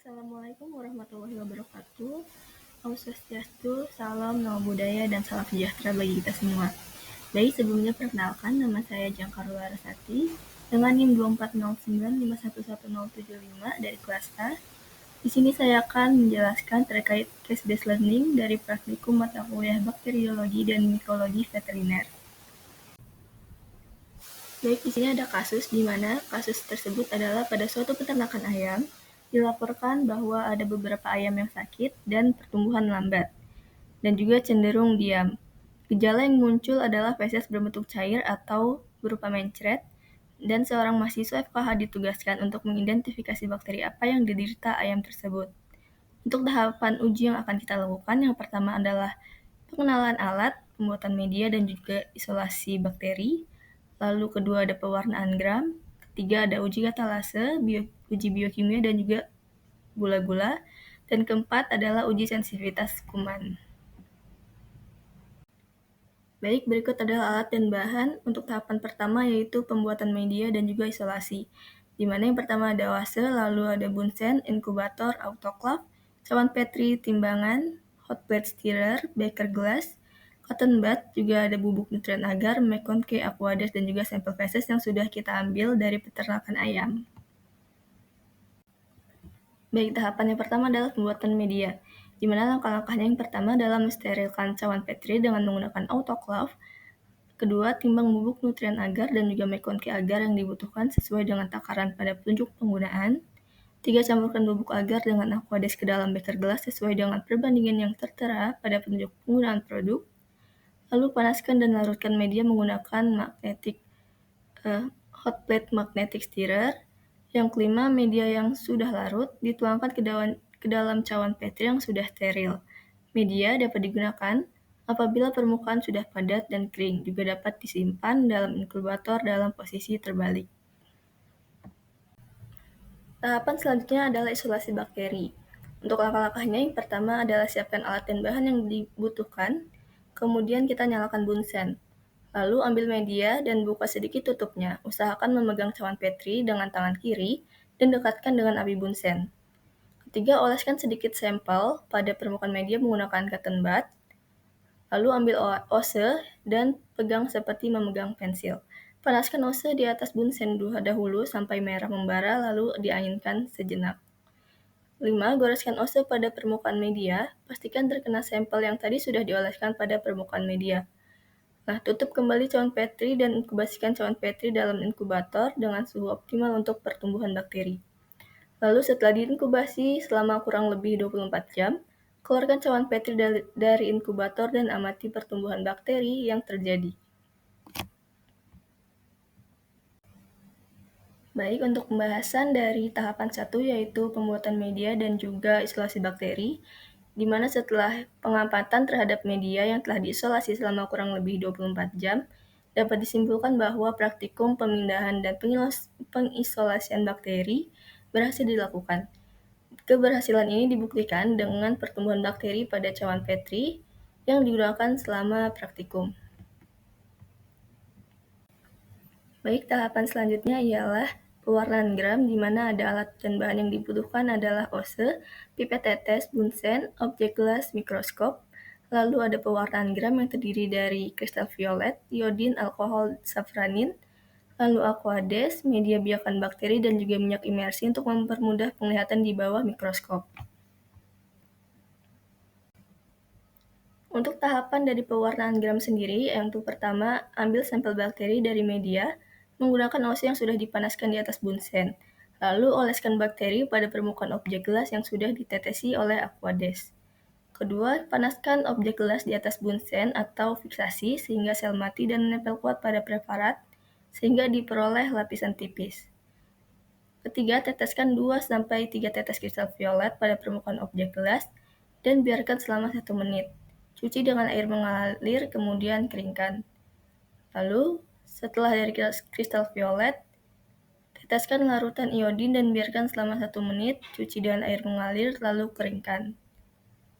Assalamualaikum warahmatullahi wabarakatuh. Om Swastiastu, salam, nama budaya, dan salam sejahtera bagi kita semua. Baik, sebelumnya perkenalkan, nama saya Jangkar Larasati dengan NIM 2409511075 dari kelas A. Di sini saya akan menjelaskan terkait case-based learning dari praktikum mata kuliah bakteriologi dan mikologi veteriner. Baik, di sini ada kasus di mana kasus tersebut adalah pada suatu peternakan ayam, dilaporkan bahwa ada beberapa ayam yang sakit dan pertumbuhan lambat, dan juga cenderung diam. Gejala yang muncul adalah feses berbentuk cair atau berupa mencret, dan seorang mahasiswa FKH ditugaskan untuk mengidentifikasi bakteri apa yang diderita ayam tersebut. Untuk tahapan uji yang akan kita lakukan, yang pertama adalah pengenalan alat, pembuatan media, dan juga isolasi bakteri. Lalu kedua ada pewarnaan gram. Ketiga ada uji katalase, uji biokimia, dan juga gula-gula. Dan keempat adalah uji sensitivitas kuman. Baik, berikut adalah alat dan bahan untuk tahapan pertama, yaitu pembuatan media dan juga isolasi. Di mana yang pertama ada oase, lalu ada bunsen, inkubator, autoclave, cawan petri, timbangan, hot plate stirrer, beaker glass, cotton bud, juga ada bubuk nutrien agar, McConkey, Aquades, dan juga sampel feses yang sudah kita ambil dari peternakan ayam. Baik, tahapan yang pertama adalah pembuatan media, di mana langkah-langkahnya yang pertama adalah mensterilkan cawan petri dengan menggunakan autoclave. Kedua, timbang bubuk nutrien agar dan juga McConkey agar yang dibutuhkan sesuai dengan takaran pada petunjuk penggunaan. 3. Campurkan bubuk agar dengan Aquades ke dalam beaker gelas sesuai dengan perbandingan yang tertera pada petunjuk penggunaan produk. Lalu panaskan dan larutkan media menggunakan hot plate magnetic stirrer. Yang kelima, media yang sudah larut dituangkan ke dalam cawan petri yang sudah steril. Media dapat digunakan apabila permukaan sudah padat dan kering, juga dapat disimpan dalam inkubator dalam posisi terbalik. Tahapan selanjutnya adalah isolasi bakteri. Untuk langkah-langkahnya, yang pertama adalah siapkan alat dan bahan yang dibutuhkan, kemudian kita nyalakan bunsen. Lalu ambil media dan buka sedikit tutupnya. Usahakan memegang cawan petri dengan tangan kiri dan dekatkan dengan api bunsen. Ketiga, oleskan sedikit sampel pada permukaan media menggunakan cotton bud. Lalu ambil ose dan pegang seperti memegang pensil. Panaskan ose di atas bunsen dahulu sampai merah membara, lalu dianginkan sejenak. 5. Goreskan ose pada permukaan media. Pastikan terkena sampel yang tadi sudah dioleskan pada permukaan media. Nah, tutup kembali cawan petri dan inkubasikan cawan petri dalam inkubator dengan suhu optimal untuk pertumbuhan bakteri. Lalu setelah diinkubasi selama kurang lebih 24 jam, keluarkan cawan petri dari inkubator dan amati pertumbuhan bakteri yang terjadi. Baik, untuk pembahasan dari tahapan 1 yaitu pembuatan media dan juga isolasi bakteri, di mana setelah pengamatan terhadap media yang telah diisolasi selama kurang lebih 24 jam, dapat disimpulkan bahwa praktikum pemindahan dan pengisolasian bakteri berhasil dilakukan. Keberhasilan ini dibuktikan dengan pertumbuhan bakteri pada cawan petri yang digunakan selama praktikum. Baik, tahapan selanjutnya ialah pewarnaan gram, di mana ada alat dan bahan yang dibutuhkan adalah ose, pipet tetes, bunsen, objek gelas, mikroskop. Lalu ada pewarnaan gram yang terdiri dari kristal violet, iodin, alkohol, safranin, lalu Aquades, media biakan bakteri, dan juga minyak imersi untuk mempermudah penglihatan di bawah mikroskop. Untuk tahapan dari pewarnaan gram sendiri, yang pertama, ambil sampel bakteri dari media menggunakan ose yang sudah dipanaskan di atas bunsen. Lalu oleskan bakteri pada permukaan objek gelas yang sudah ditetesi oleh Aquades. Kedua, panaskan objek gelas di atas bunsen atau fiksasi sehingga sel mati dan menempel kuat pada preparat sehingga diperoleh lapisan tipis. Ketiga, teteskan 2-3 tetes kristal violet pada permukaan objek gelas dan biarkan selama 1 menit. Cuci dengan air mengalir, kemudian keringkan. Lalu, setelah dari kristal violet, teteskan larutan iodin dan biarkan selama 1 menit, cuci dengan air mengalir, lalu keringkan.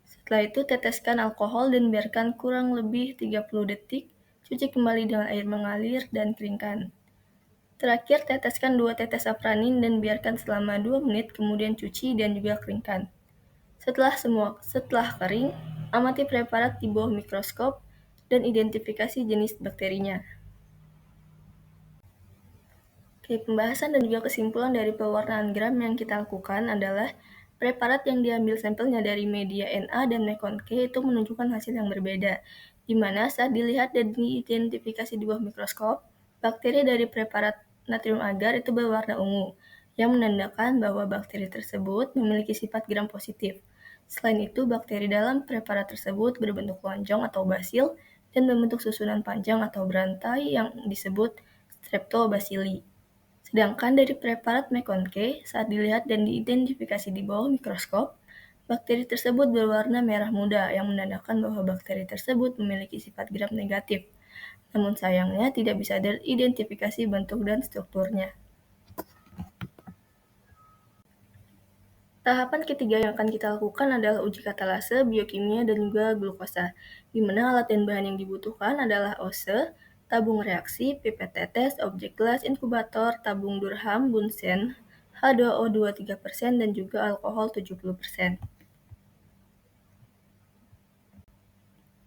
Setelah itu, teteskan alkohol dan biarkan kurang lebih 30 detik, cuci kembali dengan air mengalir dan keringkan. Terakhir, teteskan 2 tetes sapranin dan biarkan selama 2 menit, kemudian cuci dan juga keringkan. Setelah kering, amati preparat di bawah mikroskop dan identifikasi jenis bakterinya. Oke, pembahasan dan juga kesimpulan dari pewarnaan gram yang kita lakukan adalah preparat yang diambil sampelnya dari media Na dan Mekon K itu menunjukkan hasil yang berbeda, di mana saat dilihat dan diidentifikasi di bawah mikroskop, bakteri dari preparat natrium agar itu berwarna ungu, yang menandakan bahwa bakteri tersebut memiliki sifat gram positif. Selain itu, bakteri dalam preparat tersebut berbentuk lonjong atau basil dan membentuk susunan panjang atau berantai yang disebut Streptobacilli. Sedangkan dari preparat Mekon K, saat dilihat dan diidentifikasi di bawah mikroskop, bakteri tersebut berwarna merah muda yang menandakan bahwa bakteri tersebut memiliki sifat gram negatif. Namun sayangnya tidak bisa diidentifikasi bentuk dan strukturnya. Tahapan ketiga yang akan kita lakukan adalah uji katalase, biokimia, dan juga glukosa, di mana alat dan bahan yang dibutuhkan adalah OSE, tabung reaksi, pipet tetes, objek gelas, inkubator, tabung Durham, Bunsen, H2O2 3%, dan juga alkohol 70%.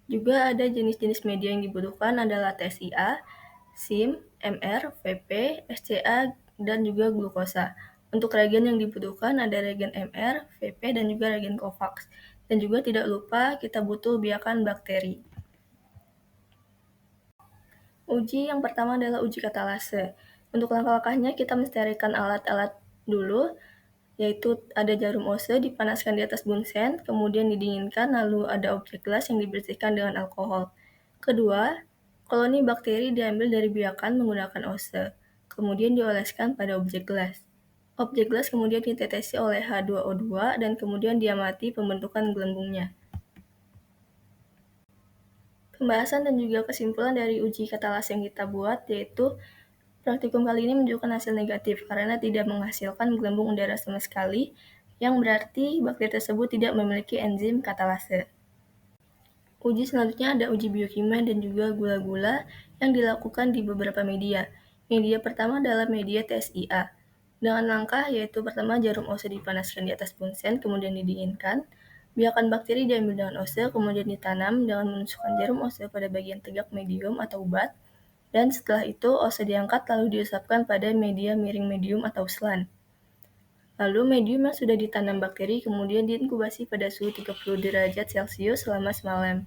Juga ada jenis-jenis media yang dibutuhkan adalah TSIA, SIM, MR, VP, SCA, dan juga glukosa. Untuk reagen yang dibutuhkan ada reagen MR, VP, dan juga reagen COVAX. Dan juga tidak lupa kita butuh biakan bakteri. Uji yang pertama adalah uji katalase. Untuk langkah-langkahnya kita mensterilkan alat-alat dulu, yaitu ada jarum OSE dipanaskan di atas bunsen, kemudian didinginkan, lalu ada objek gelas yang dibersihkan dengan alkohol. Kedua, koloni bakteri diambil dari biakan menggunakan OSE, kemudian dioleskan pada objek gelas. Objek gelas kemudian ditetesi oleh H2O2 dan kemudian diamati pembentukan gelembungnya. Pembahasan dan juga kesimpulan dari uji katalase yang kita buat yaitu praktikum kali ini menunjukkan hasil negatif karena tidak menghasilkan gelembung udara sama sekali, yang berarti bakteri tersebut tidak memiliki enzim katalase. Uji selanjutnya ada uji biokimia dan juga gula-gula yang dilakukan di beberapa media. Media pertama adalah media TSIA. Dengan langkah yaitu pertama jarum OSE dipanaskan di atas bunsen, kemudian didinginkan. Biakan bakteri diambil dengan OSE, kemudian ditanam dengan menusukkan jarum OSE pada bagian tegak medium atau bat. Dan setelah itu, OSE diangkat lalu diusapkan pada media miring medium atau SLAN. Lalu medium yang sudah ditanam bakteri kemudian diinkubasi pada suhu 30 derajat Celcius selama semalam.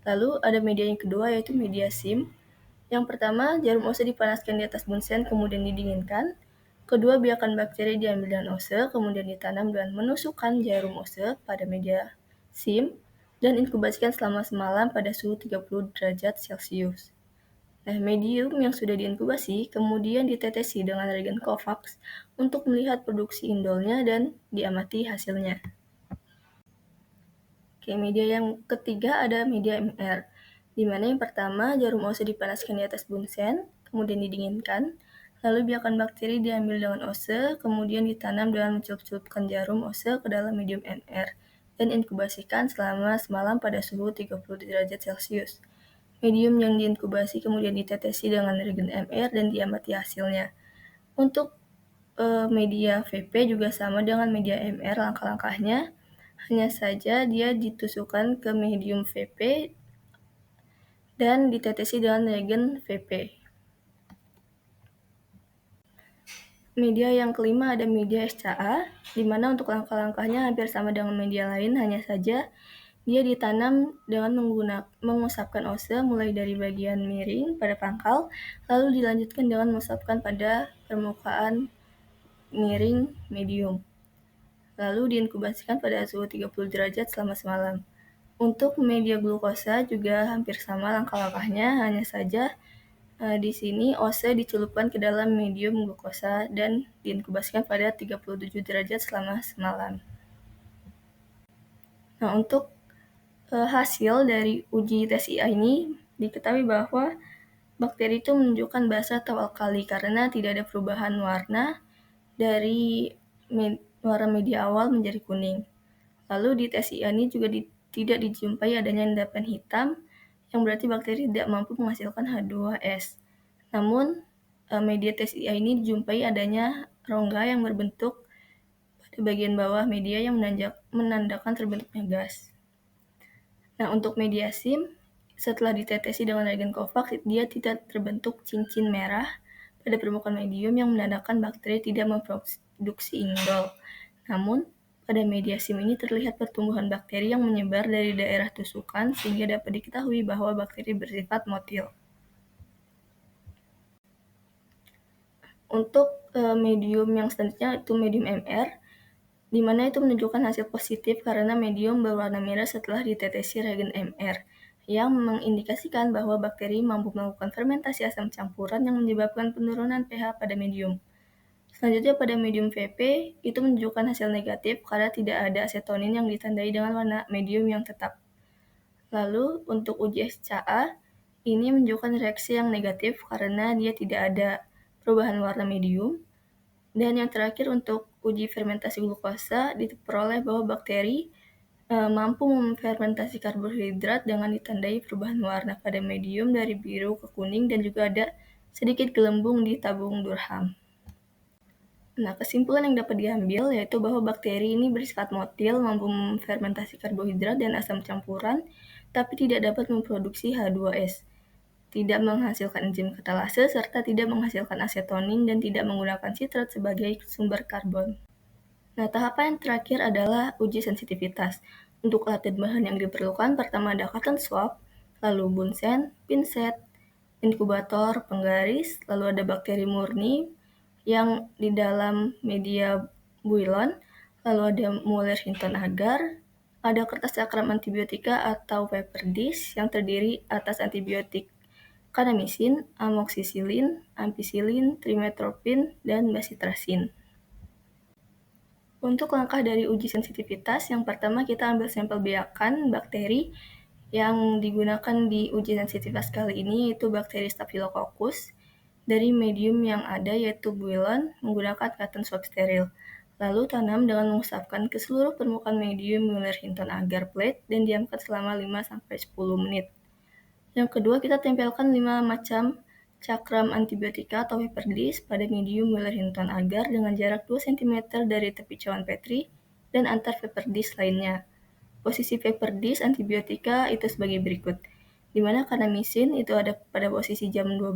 Lalu ada media yang kedua yaitu media SIM. Yang pertama, jarum OSE dipanaskan di atas bunsen kemudian didinginkan. Kedua, biakan bakteri diambil dengan OSE kemudian ditanam dengan menusukkan jarum OSE pada media SIM dan inkubasikan selama semalam pada suhu 30 derajat Celcius. Nah, medium yang sudah diinkubasi kemudian ditetesi dengan reagen COVAX untuk melihat produksi indolnya dan diamati hasilnya. Oke, media yang ketiga ada media MR, di mana yang pertama jarum OSE dipanaskan di atas bunsen, kemudian didinginkan, lalu biakan bakteri diambil dengan OSE, kemudian ditanam dengan mencelup-celupkan jarum OSE ke dalam medium MR, dan inkubasikan selama semalam pada suhu 30 derajat Celcius. Medium yang diinkubasi kemudian ditetesi dengan reagen MR dan diamati hasilnya. Untuk media VP juga sama dengan media MR langkah-langkahnya, hanya saja dia ditusukkan ke medium VP dan ditetesi dengan reagen VP. Media yang kelima ada media SCA, di mana untuk langkah-langkahnya hampir sama dengan media lain, hanya saja dia ditanam dengan mengusapkan OSE mulai dari bagian miring pada pangkal, lalu dilanjutkan dengan mengusapkan pada permukaan miring medium. Lalu diinkubasikan pada suhu 30 derajat selama semalam. Untuk media glukosa juga hampir sama langkah-langkahnya, hanya saja di sini OSE dicelupkan ke dalam medium glukosa dan diinkubasikan pada 37 derajat selama semalam. Nah, untuk hasil dari uji TSIA ini diketahui bahwa bakteri itu menunjukkan basa atau alkali karena tidak ada perubahan warna dari warna media awal menjadi kuning. Lalu di TSIA ini juga tidak dijumpai adanya endapan hitam yang berarti bakteri tidak mampu menghasilkan H2S. Namun media TSIA ini dijumpai adanya rongga yang berbentuk pada bagian bawah media yang menandakan terbentuknya gas. Nah, untuk media SIM, setelah ditetesi dengan reagen Covax, dia tidak terbentuk cincin merah pada permukaan medium yang menandakan bakteri tidak memproduksi indol. Namun, pada media SIM ini terlihat pertumbuhan bakteri yang menyebar dari daerah tusukan sehingga dapat diketahui bahwa bakteri bersifat motil. Untuk medium yang selanjutnya itu medium MR, di mana itu menunjukkan hasil positif karena medium berwarna merah setelah ditetesi reagen MR, yang mengindikasikan bahwa bakteri mampu melakukan fermentasi asam campuran yang menyebabkan penurunan pH pada medium. Selanjutnya pada medium VP, itu menunjukkan hasil negatif karena tidak ada asetonin yang ditandai dengan warna medium yang tetap. Lalu untuk uji SCA, ini menunjukkan reaksi yang negatif karena dia tidak ada perubahan warna medium. Dan yang terakhir untuk uji fermentasi glukosa diperoleh bahwa bakteri mampu memfermentasi karbohidrat dengan ditandai perubahan warna pada medium dari biru ke kuning dan juga ada sedikit gelembung di tabung Durham. Nah, kesimpulan yang dapat diambil yaitu bahwa bakteri ini bersifat motil, mampu memfermentasi karbohidrat dan asam campuran, tapi tidak dapat memproduksi H2S, tidak menghasilkan enzim katalase, serta tidak menghasilkan asetonin dan tidak menggunakan sitrat sebagai sumber karbon. Nah, tahapan yang terakhir adalah uji sensitivitas. Untuk alat dan bahan yang diperlukan, pertama ada cotton swab, lalu bunsen, pinset, inkubator, penggaris, lalu ada bakteri murni yang di dalam media builon, lalu ada Mueller-Hinton agar, ada kertas cakram antibiotika atau paper dish yang terdiri atas antibiotik kanamisin, amoksisilin, ampicillin, trimethoprim, dan bacitracin. Untuk langkah dari uji sensitivitas, yang pertama kita ambil sampel biakan bakteri yang digunakan di uji sensitivitas kali ini yaitu bakteri Staphylococcus dari medium yang ada yaitu builon menggunakan cotton swab steril. Lalu tanam dengan mengusapkan ke seluruh permukaan medium Mueller-Hinton agar plate dan diamkan selama 5-10 menit. Yang kedua, kita tempelkan 5 macam cakram antibiotika atau paper dish pada medium Mueller-Hinton agar dengan jarak 2 cm dari tepi cawan Petri dan antar paper dish lainnya. Posisi paper dish antibiotika itu sebagai berikut, di mana kanamisin itu ada pada posisi jam 12,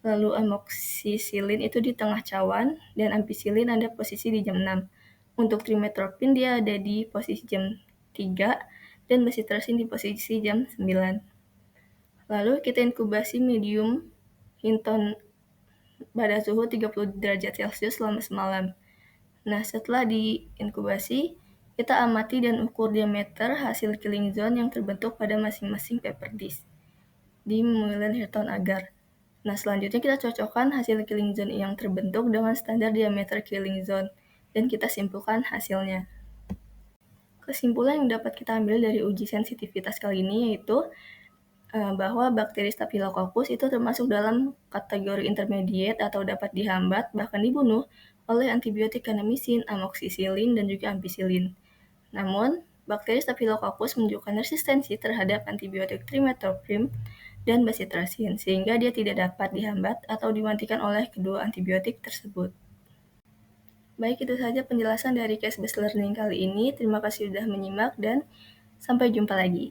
lalu amoksisilin itu di tengah cawan, dan ampicillin ada posisi di jam 6. Untuk trimethoprim dia ada di posisi jam 3, dan bacitracin di posisi jam 9. Lalu kita inkubasi medium Hinton pada suhu 30 derajat Celcius selama semalam. Nah, setelah diinkubasi, kita amati dan ukur diameter hasil killing zone yang terbentuk pada masing-masing paper dish di Mueller-Hinton agar. Nah, selanjutnya kita cocokkan hasil killing zone yang terbentuk dengan standar diameter killing zone dan kita simpulkan hasilnya. Kesimpulan yang dapat kita ambil dari uji sensitivitas kali ini yaitu bahwa bakteri Staphylococcus itu termasuk dalam kategori intermediate atau dapat dihambat bahkan dibunuh oleh antibiotik kanamisin, amoksisilin, dan juga ampicillin. Namun, bakteri Staphylococcus menunjukkan resistensi terhadap antibiotik trimethoprim dan bacitracin, sehingga dia tidak dapat dihambat atau dimatikan oleh kedua antibiotik tersebut. Baik, itu saja penjelasan dari case-based learning kali ini. Terima kasih sudah menyimak dan sampai jumpa lagi.